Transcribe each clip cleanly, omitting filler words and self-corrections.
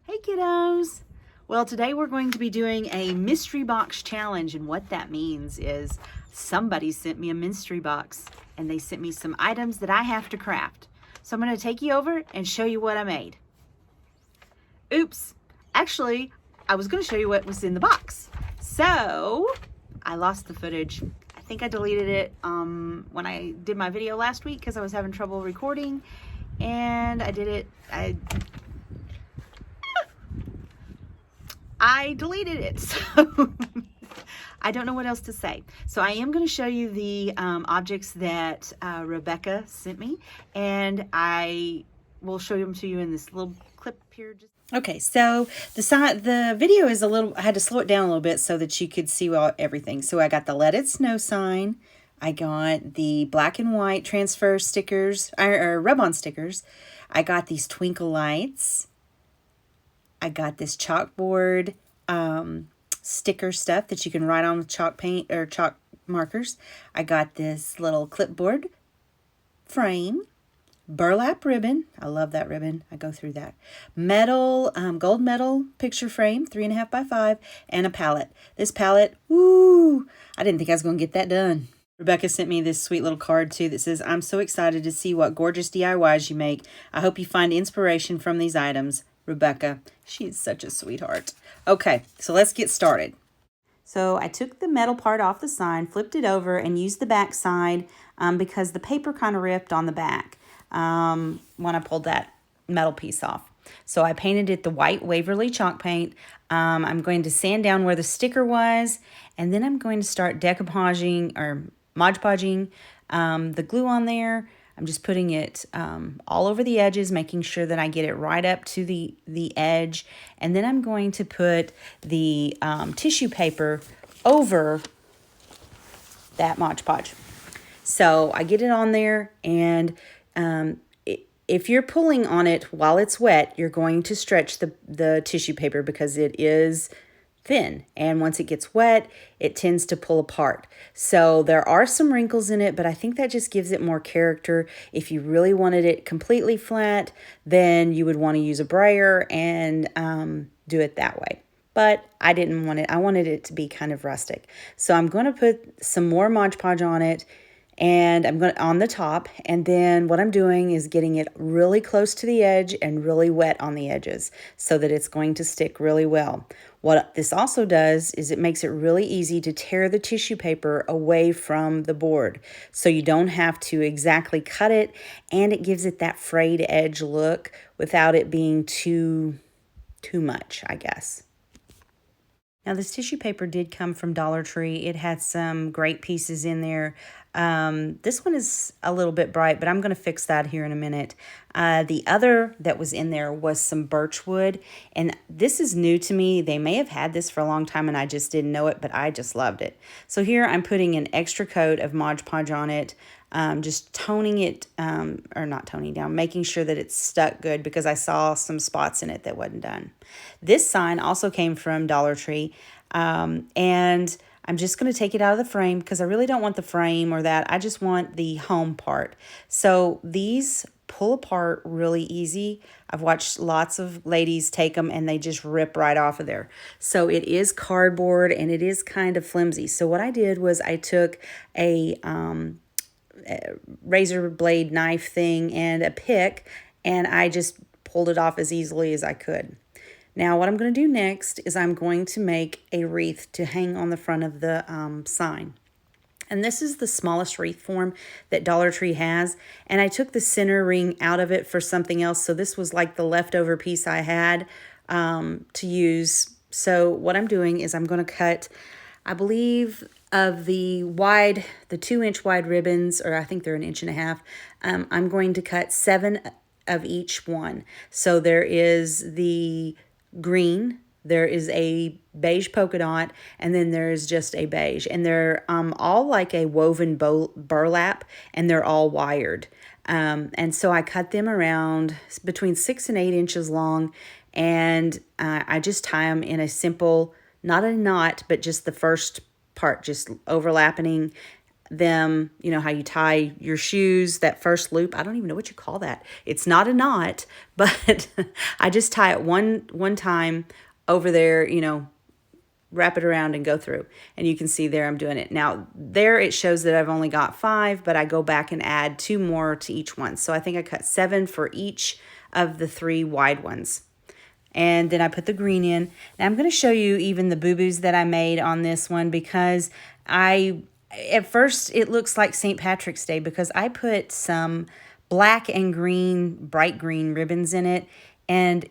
Hey kiddos! Well, today we're going to be doing a mystery box challenge, and what that means is somebody sent me a mystery box and they sent me some items that I have to craft. So I'm going to take you over and show you what I made. Oops! Actually, I was going to show you what was in the box. So I lost the footage. I think I deleted it when I did my video last week because I was having trouble recording, and I deleted it, so I don't know what else to say. So I am going to show you the objects that Rebecca sent me, and I will show them to you in this little clip here. Okay, so the video is I had to slow it down a little bit so that you could see everything. So I got the Let It Snow sign. I got the black and white transfer stickers, or rub-on stickers. I got these twinkle lights. I got this chalkboard sticker stuff that you can write on with chalk paint or chalk markers. I got this little clipboard frame, burlap ribbon. I love that ribbon. I go through that. Metal, gold metal picture frame, 3.5 by 5, and a palette. This palette, woo! I didn't think I was going to get that done. Rebecca sent me this sweet little card too that says, "I'm so excited to see what gorgeous DIYs you make. I hope you find inspiration from these items. Rebecca." She's such a sweetheart. Okay, so let's get started. So I took the metal part off the sign, flipped it over, and used the back side because the paper kind of ripped on the back when I pulled that metal piece off. So I painted it the white Waverly chalk paint. I'm going to sand down where the sticker was, and then I'm going to start decoupaging or Mod Podging the glue on there. I'm just putting it all over the edges, making sure that I get it right up to the edge. And then I'm going to put the tissue paper over that Mod Podge. So I get it on there, and if you're pulling on it while it's wet, you're going to stretch the tissue paper because it is thin, and once it gets wet, it tends to pull apart. So there are some wrinkles in it, but I think that just gives it more character. If you really wanted it completely flat, then you would want to use a brayer and do it that way. But I didn't want it. I wanted it to be kind of rustic. So I'm going to put some more Mod Podge on it, and I'm going on the top, and then what I'm doing is getting it really close to the edge and really wet on the edges so that it's going to stick really well. What this also does is it makes it really easy to tear the tissue paper away from the board, so you don't have to exactly cut it, and it gives it that frayed edge look without it being too much, I guess. Now, this tissue paper did come from Dollar Tree. It had some great pieces in there. This one is a little bit bright, but I'm going to fix that here in a minute. The other that was in there was some birch wood, and this is new to me. They may have had this for a long time, and I just didn't know it, but I just loved it. So here I'm putting an extra coat of Mod Podge on it, just toning it, or not toning down, making sure that it's stuck good because I saw some spots in it that wasn't done. This sign also came from Dollar Tree, and I'm just going to take it out of the frame because I really don't want the frame or that. I just want the home part. So these pull apart really easy. I've watched lots of ladies take them and they just rip right off of there. So it is cardboard and it is kind of flimsy. So what I did was I took a razor blade knife thing and a pick, and I just pulled it off as easily as I could. Now what I'm going to do next is I'm going to make a wreath to hang on the front of the sign. And this is the smallest wreath form that Dollar Tree has. And I took the center ring out of it for something else. So this was like the leftover piece I had to use. So what I'm doing is I'm going to cut, I believe, of the 2-inch wide ribbons, or I think they're 1.5 inches. I'm going to cut 7 of each one. So there is the green, there is a beige polka dot, and then there's just a beige, and they're all like a woven burlap, and they're all wired, and so I cut them around between 6 and 8 inches long, and I just tie them in a simple, not a knot, but just the first part just overlapping them, you know, how you tie your shoes, that first loop. I don't even know what you call that. It's not a knot, but I just tie it one time over there, you know, wrap it around and go through. And you can see there I'm doing it. Now there it shows that I've only got 5, but I go back and add 2 more to each one. So I think I cut 7 for each of the 3 wide ones. And then I put the green in. Now I'm going to show you even the boo-boos that I made on this one, because at first it looks like St. Patrick's Day because I put some black and green, bright green ribbons in it, and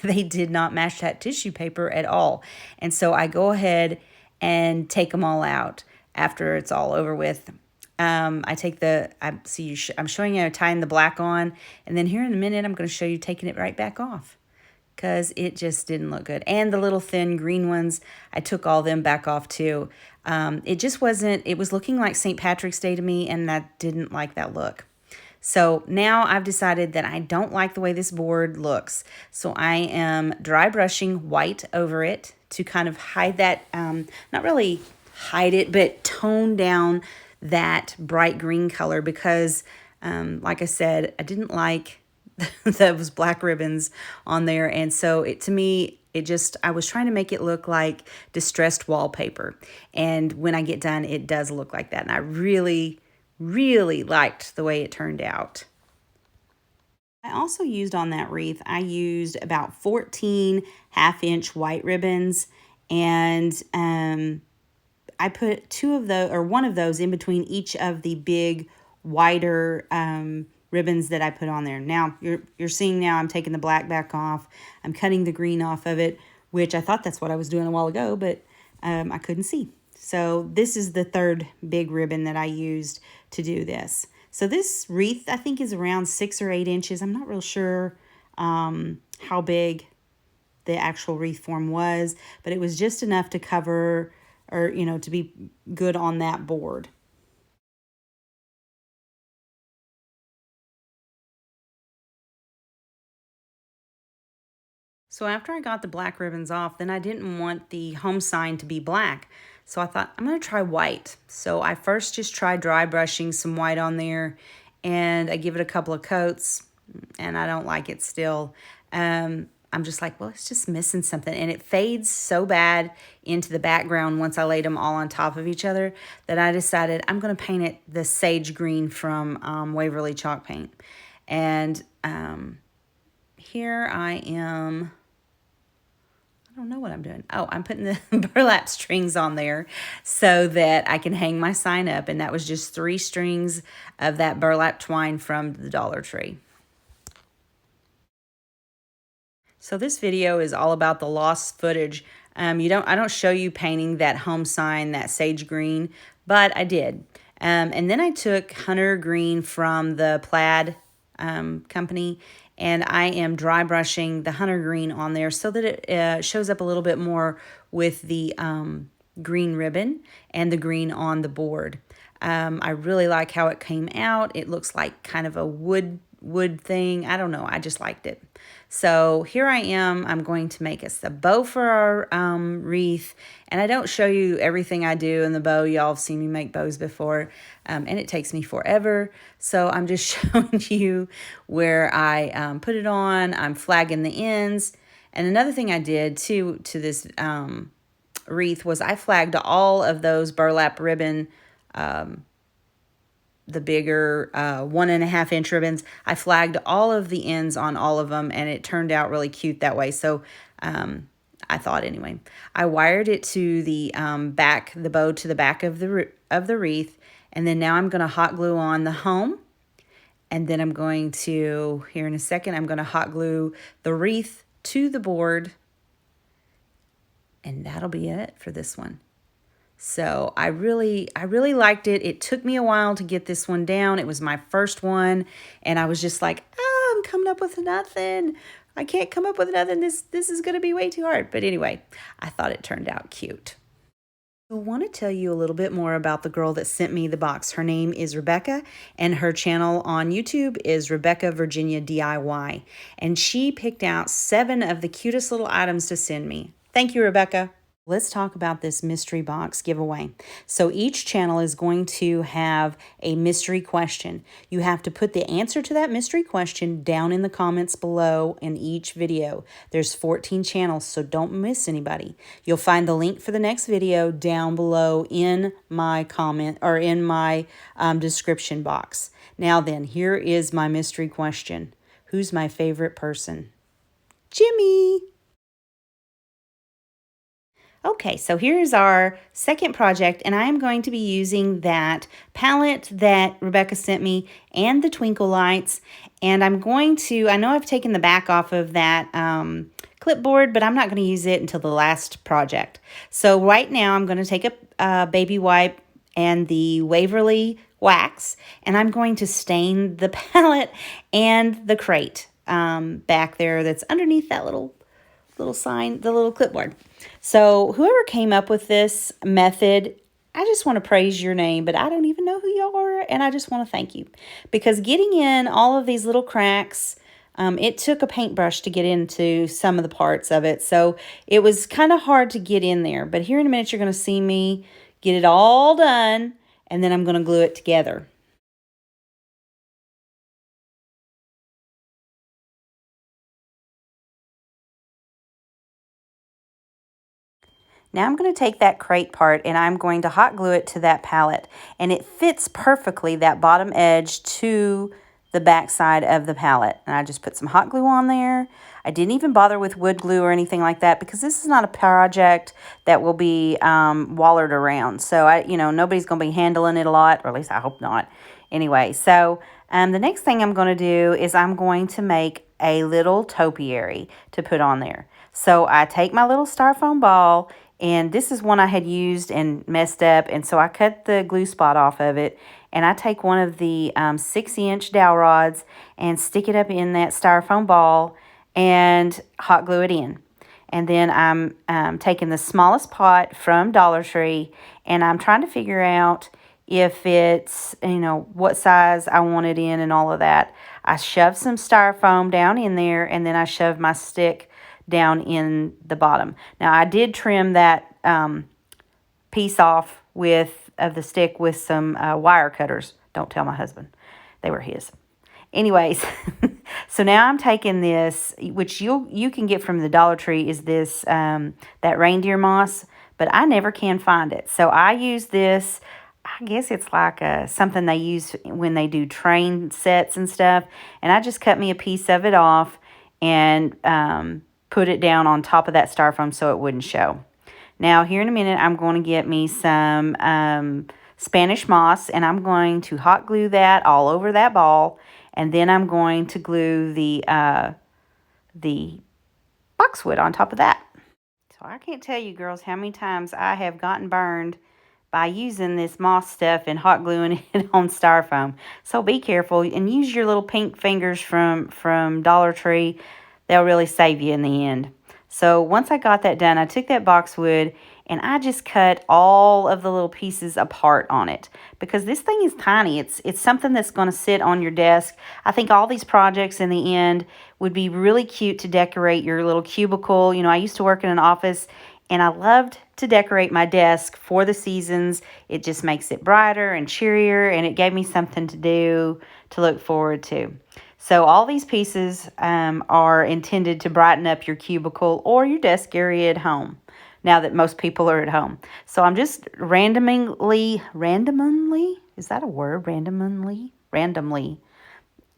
they did not match that tissue paper at all. And so I go ahead and take them all out after it's all over with. I'm showing you tying the black on, and then here in a minute I'm going to show you taking it right back off, because it just didn't look good. And the little thin green ones, I took all them back off too. It was looking like St. Patrick's Day to me, and I didn't like that look. So now I've decided that I don't like the way this board looks. So I am dry brushing white over it to kind of hide that, not really hide it, but tone down that bright green color, because like I said, I didn't like those black ribbons on there. And so I was trying to make it look like distressed wallpaper. And when I get done, it does look like that. And I really liked the way it turned out. I also used on that wreath, I used about 14 half-inch white ribbons, and I put one of those in between each of the big, wider ribbons that I put on there. Now, you're seeing now I'm taking the black back off. I'm cutting the green off of it, which I thought that's what I was doing a while ago, but I couldn't see. So this is the 3rd big ribbon that I used to do this. So this wreath, I think, is around 6 or 8 inches. I'm not real sure how big the actual wreath form was, but it was just enough to cover, or, you know, to be good on that board. So after I got the black ribbons off, then I didn't want the home sign to be black. So I thought, I'm going to try white. So I first just tried dry brushing some white on there, and I give it a couple of coats, and I don't like it still. I'm just like, well, it's just missing something. And it fades so bad into the background once I laid them all on top of each other that I decided I'm going to paint it the sage green from Waverly Chalk Paint. And here I am. I don't know what I'm doing. Oh, I'm putting the burlap strings on there so that I can hang my sign up. And that was just 3 strings of that burlap twine from the Dollar Tree. So this video is all about the lost footage. I don't show you painting that home sign, that sage green, but I did. And then I took Hunter Green from the Plaid company, and I am dry brushing the Hunter Green on there so that it shows up a little bit more with the green ribbon and the green on the board. I really like how it came out. It looks like kind of a wood thing. I don't know. I just liked it. So here I am. I'm going to make us a bow for our wreath. And I don't show you everything I do in the bow. Y'all have seen me make bows before. And it takes me forever. So I'm just showing you where I put it on. I'm flagging the ends. And another thing I did to this wreath was I flagged all of those burlap ribbon, the bigger 1.5 inch ribbons. I flagged all of the ends on all of them, and it turned out really cute that way. So I thought anyway. I wired it to the back, the bow to the back of the wreath, and then now I'm going to hot glue on the home, and then I'm going to, here in a second, I'm going to hot glue the wreath to the board, and that'll be it for this one. So I really liked it. It took me a while to get this one down. It was my first one, and I was just like, oh, I'm coming up with nothing. I can't come up with nothing. This is going to be way too hard. But anyway, I thought it turned out cute. I want to tell you a little bit more about the girl that sent me the box. Her name is Rebecca, and her channel on YouTube is Rebecca Virginia DIY. And she picked out 7 of the cutest little items to send me. Thank you, Rebecca. Let's talk about this mystery box giveaway. So each channel is going to have a mystery question. You have to put the answer to that mystery question down in the comments below in each video. There's 14 channels, so don't miss anybody. You'll find the link for the next video down below in my comment or in my description box. Now then, here is my mystery question. Who's my favorite person? Jimmy! Okay, so here's our second project, and I'm going to be using that palette that Rebecca sent me and the twinkle lights, and I'm going to, I know I've taken the back off of that clipboard, but I'm not going to use it until the last project. So right now I'm going to take a baby wipe and the Waverly wax, and I'm going to stain the palette and the crate back there that's underneath that little sign, the little clipboard. So whoever came up with this method, I just want to praise your name, but I don't even know who you are, and I just want to thank you. Because getting in all of these little cracks, it took a paintbrush to get into some of the parts of it, so it was kind of hard to get in there. But here in a minute, you're going to see me get it all done, and then I'm going to glue it together. Now I'm going to take that crate part and I'm going to hot glue it to that palette. And it fits perfectly, that bottom edge, to the back side of the palette. And I just put some hot glue on there. I didn't even bother with wood glue or anything like that because this is not a project that will be wallered around. So, nobody's going to be handling it a lot, or at least I hope not. Anyway, so the next thing I'm going to do is I'm going to make a little topiary to put on there. So I take my little styrofoam ball, and this is one I had used and messed up, and so I cut the glue spot off of it, and I take one of the 6-inch dowel rods and stick it up in that styrofoam ball and hot glue it in. And then I'm taking the smallest pot from Dollar Tree, and I'm trying to figure out if it's, what size I want it in and all of that. I shove some styrofoam down in there, and then I shove my stick down in the bottom. Now I did trim that piece off of the stick with some wire cutters. Don't tell my husband. They were his. Anyways, so now I'm taking this, which you can get from the Dollar Tree, is this that reindeer moss, but I never can find it. So I use this. I guess it's like something they use when they do train sets and stuff. And I just cut me a piece of it off and put it down on top of that styrofoam so it wouldn't show. Now, here in a minute, I'm going to get me some Spanish moss, and I'm going to hot glue that all over that ball, and then I'm going to glue the boxwood on top of that. So I can't tell you, girls, how many times I have gotten burned by using this moss stuff and hot gluing it on styrofoam. So be careful and use your little pink fingers from Dollar Tree. They'll really save you in the end. So once I got that done, I took that boxwood and I just cut all of the little pieces apart on it because this thing is tiny. It's something that's going to sit on your desk. I think all these projects in the end would be really cute to decorate your little cubicle. I used to work in an office and I loved to decorate my desk for the seasons. It just makes it brighter and cheerier, and it gave me something to do to look forward to. So all these pieces are intended to brighten up your cubicle or your desk area at home, now that most people are at home. So I'm just randomly, is that a word? Randomly.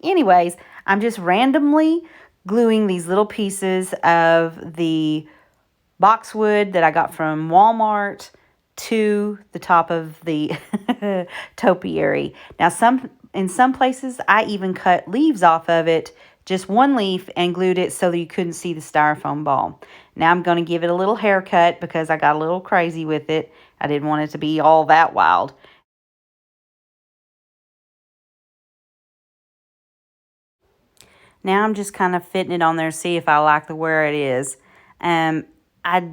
Anyways, I'm just randomly gluing these little pieces of the boxwood that I got from Walmart to the top of the topiary. Now, in some places, I even cut leaves off of it, just one leaf, and glued it so that you couldn't see the styrofoam ball. Now I'm going to give it a little haircut because I got a little crazy with it. I didn't want it to be all that wild. Now I'm just kind of fitting it on there to see if I like where it is. I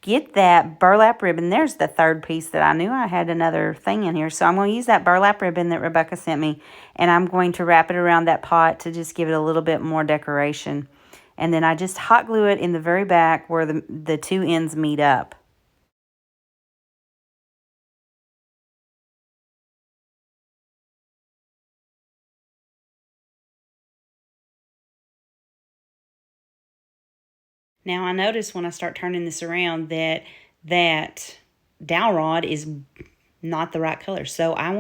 get that burlap ribbon. There's the third piece that I knew I had another thing in here. So I'm going to use that burlap ribbon that Rebecca sent me, and I'm going to wrap it around that pot to just give it a little bit more decoration. And then I just hot glue it in the very back where the two ends meet up. Now I notice when I start turning this around that dowel rod is not the right color. So I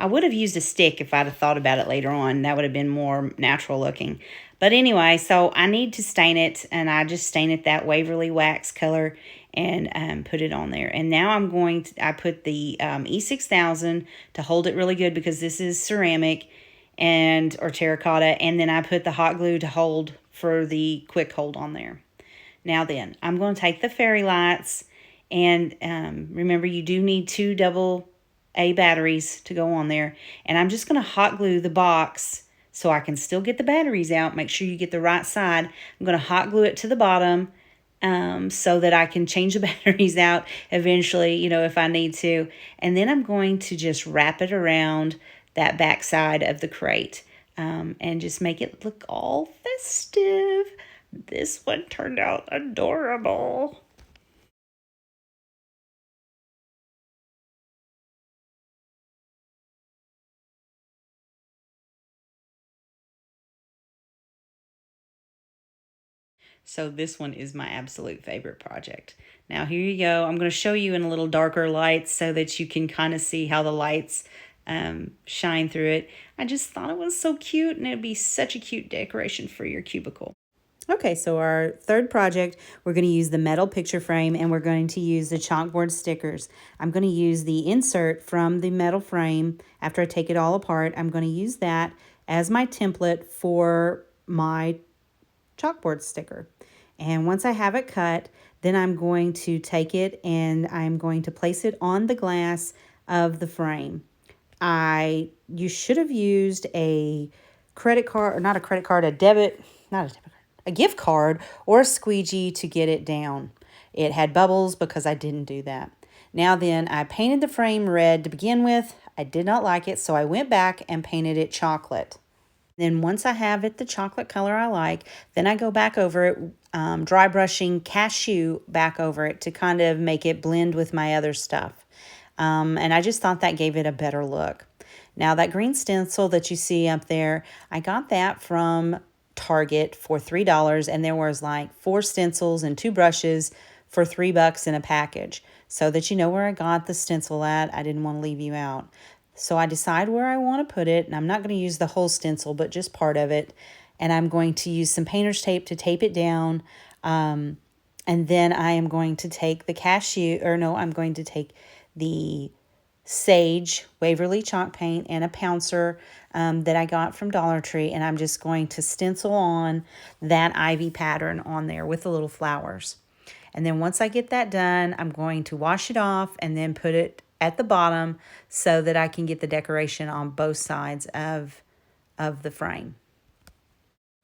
would have used a stick if I'd have thought about it later on. That would have been more natural looking. But anyway, so I need to stain it, and I just stain it that Waverly wax color and put it on there. And now I put the E6000 to hold it really good because this is ceramic or terracotta. And then I put the hot glue to hold for the quick hold on there. Now then, I'm going to take the fairy lights, and remember you do need 2 AA batteries to go on there. And I'm just going to hot glue the box so I can still get the batteries out. Make sure you get the right side. I'm going to hot glue it to the bottom so that I can change the batteries out eventually, if I need to. And then I'm going to just wrap it around that back side of the crate and just make it look all festive. This one turned out adorable. So this one is my absolute favorite project. Now here you go. I'm going to show you in a little darker light so that you can kind of see how the lights shine through it. I just thought it was so cute, and it'd be such a cute decoration for your cubicle. Okay, so our third project, we're going to use the metal picture frame, and we're going to use the chalkboard stickers. I'm going to use the insert from the metal frame. After I take it all apart, I'm going to use that as my template for my chalkboard sticker. And once I have it cut, then I'm going to take it and I'm going to place it on the glass of the frame. You should have used a credit card, or not a credit card, a gift card or a squeegee to get it down. It had bubbles because I didn't do that. Now then, I painted the frame red to begin with. I did not like it, so I went back and painted it chocolate. Then once I have it the chocolate color I like, then I go back over it, dry brushing cashew back over it to kind of make it blend with my other stuff. And I just thought that gave it a better look. Now that green stencil that you see up there, I got that from Target for $3, and there was like 4 stencils and 2 brushes for $3 in a package. So that you know where I got the stencil at, I didn't want to leave you out. So I decide where I want to put it, and I'm not going to use the whole stencil, but just part of it. And I'm going to use some painter's tape to tape it down. And then I am going to take I'm going to take the Sage Waverly chalk paint and a pouncer that I got from Dollar Tree, and I'm just going to stencil on that ivy pattern on there with the little flowers. And then once I get that done, I'm going to wash it off and then put it at the bottom so that I can get the decoration on both sides of the frame.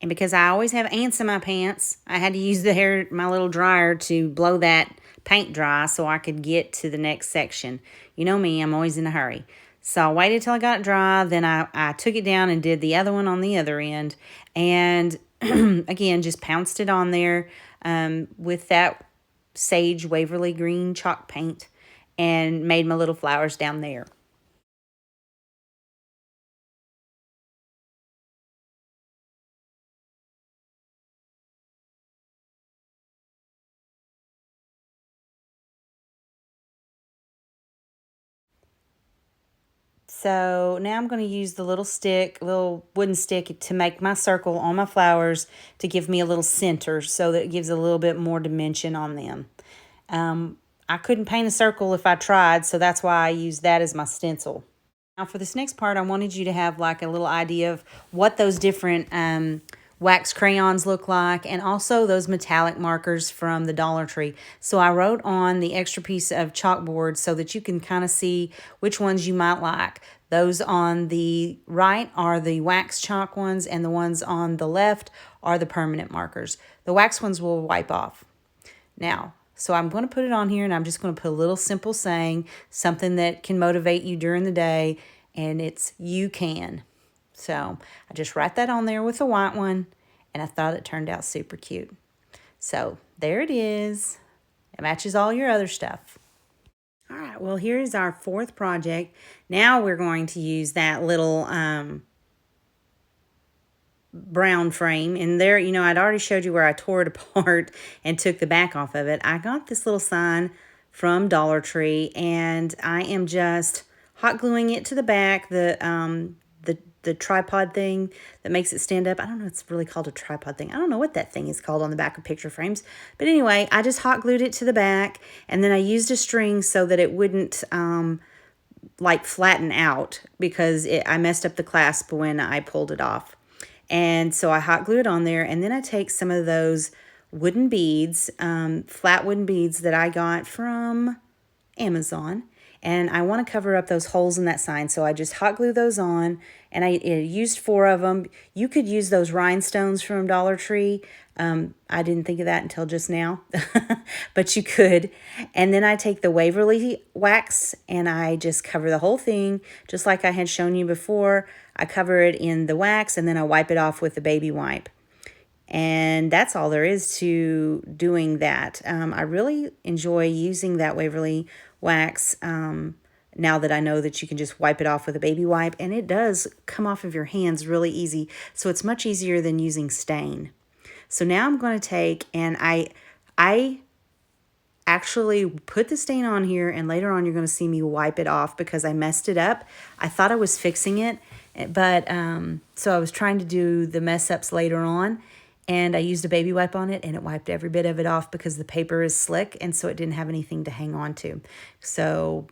And because I always have ants in my pants, I had to use my little dryer to blow that paint dry so I could get to the next section. You know me, I'm always in a hurry. So I waited till I got it dry, then I took it down and did the other one on the other end. And again, just pounced it on there with that Sage Waverly green chalk paint and made my little flowers down there. So now I'm going to use the little wooden stick to make my circle on my flowers to give me a little center so that it gives a little bit more dimension on them. I couldn't paint a circle if I tried, so that's why I used that as my stencil. Now for this next part, I wanted you to have like a little idea of what those different wax crayons look like, and also those metallic markers from the Dollar Tree. So I wrote on the extra piece of chalkboard so that you can kind of see which ones you might like. Those on the right are the wax chalk ones, and the ones on the left are the permanent markers. The wax ones will wipe off. Now, so I'm going to put it on here, and I'm just going to put a little simple saying, something that can motivate you during the day, and it's "you can." So I just write that on there with a white one, and I thought it turned out super cute. So there it is. It matches all your other stuff. All right, well, here's our 4th project. Now we're going to use that little brown frame. And there, you know, I'd already showed you where I tore it apart and took the back off of it. I got this little sign from Dollar Tree, and I am just hot gluing it to the back, the tripod thing that makes it stand up. I don't know, it's really called a tripod thing. I don't know what that thing is called on the back of picture frames. But anyway, I just hot glued it to the back, and then I used a string so that it wouldn't like flatten out, because I messed up the clasp when I pulled it off. And so I hot glue it on there, and then I take some of those wooden beads, flat wooden beads that I got from Amazon, and I want to cover up those holes in that sign. So I just hot glue those on, and I used 4 of them. You could use those rhinestones from Dollar Tree. I didn't think of that until just now, but you could. And then I take the Waverly wax, and I just cover the whole thing, just like I had shown you before. I cover it in the wax, and then I wipe it off with the baby wipe. And that's all there is to doing that. I really enjoy using that Waverly wax now that I know that you can just wipe it off with a baby wipe, and it does come off of your hands really easy. So it's much easier than using stain. So now I'm going to take, and I actually put the stain on here, and later on you're going to see me wipe it off because I messed it up. I thought I was fixing it, but so I was trying to do the mess ups later on, and I used a baby wipe on it, and it wiped every bit of it off because the paper is slick, and so it didn't have anything to hang on to. So,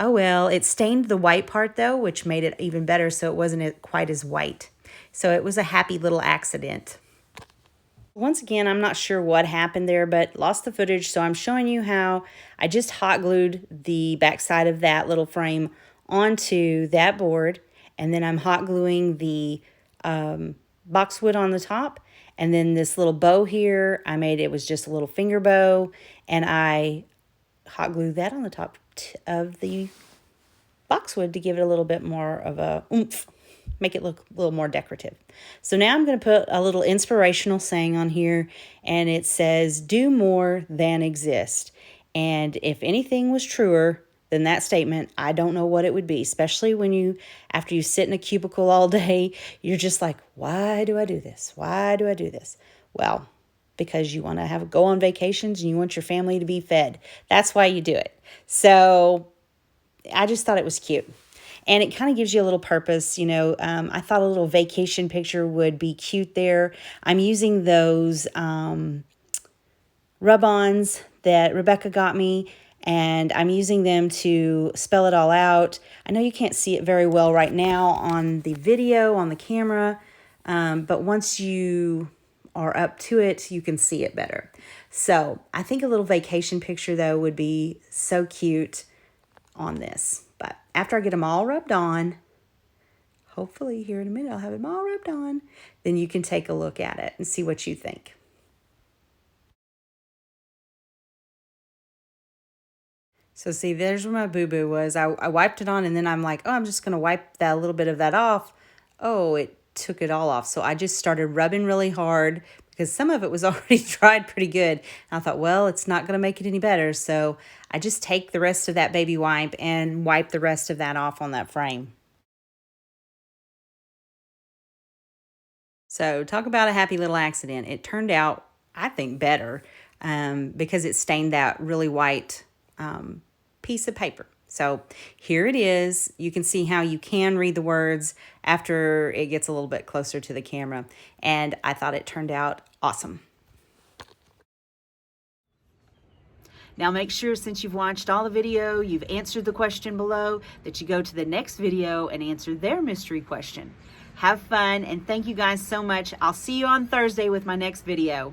oh well, it stained the white part though, which made it even better, so it wasn't quite as white. So it was a happy little accident. Once again, I'm not sure what happened there, but lost the footage, so I'm showing you how I just hot glued the backside of that little frame onto that board, and then I'm hot gluing the boxwood on the top. And then this little bow here, it was just a little finger bow, and I hot glued that on the top of the boxwood to give it a little bit more of a oomph, make it look a little more decorative. So now I'm going to put a little inspirational saying on here, and it says, "Do more than exist." And if anything was truer than that statement, I don't know what it would be, especially when after you sit in a cubicle all day, you're just like, why do I do this? Why do I do this? Well, because you want to go on vacations and you want your family to be fed. That's why you do it. So I just thought it was cute. And it kind of gives you a little purpose, you know. I thought a little vacation picture would be cute there. I'm using those rub-ons that Rebecca got me, and I'm using them to spell it all out. I know you can't see it very well right now on the video, on the camera, but once you are up to it, you can see it better. So I think a little vacation picture, though, would be so cute on this. But after I get them all rubbed on, hopefully here in a minute I'll have them all rubbed on, then you can take a look at it and see what you think. So see, there's where my boo-boo was. I wiped it on, and then I'm like, oh, I'm just going to wipe that little bit of that off. Oh, it took it all off. So I just started rubbing really hard because some of it was already dried pretty good. And I thought, well, it's not going to make it any better. So I just take the rest of that baby wipe and wipe the rest of that off on that frame. So talk about a happy little accident. It turned out, I think, better because it stained that really white piece of paper. So here it is. You can see how you can read the words after it gets a little bit closer to the camera. And I thought it turned out awesome. Now make sure, since you've watched all the video, you've answered the question below, that you go to the next video and answer their mystery question. Have fun, and thank you guys so much. I'll see you on Thursday with my next video.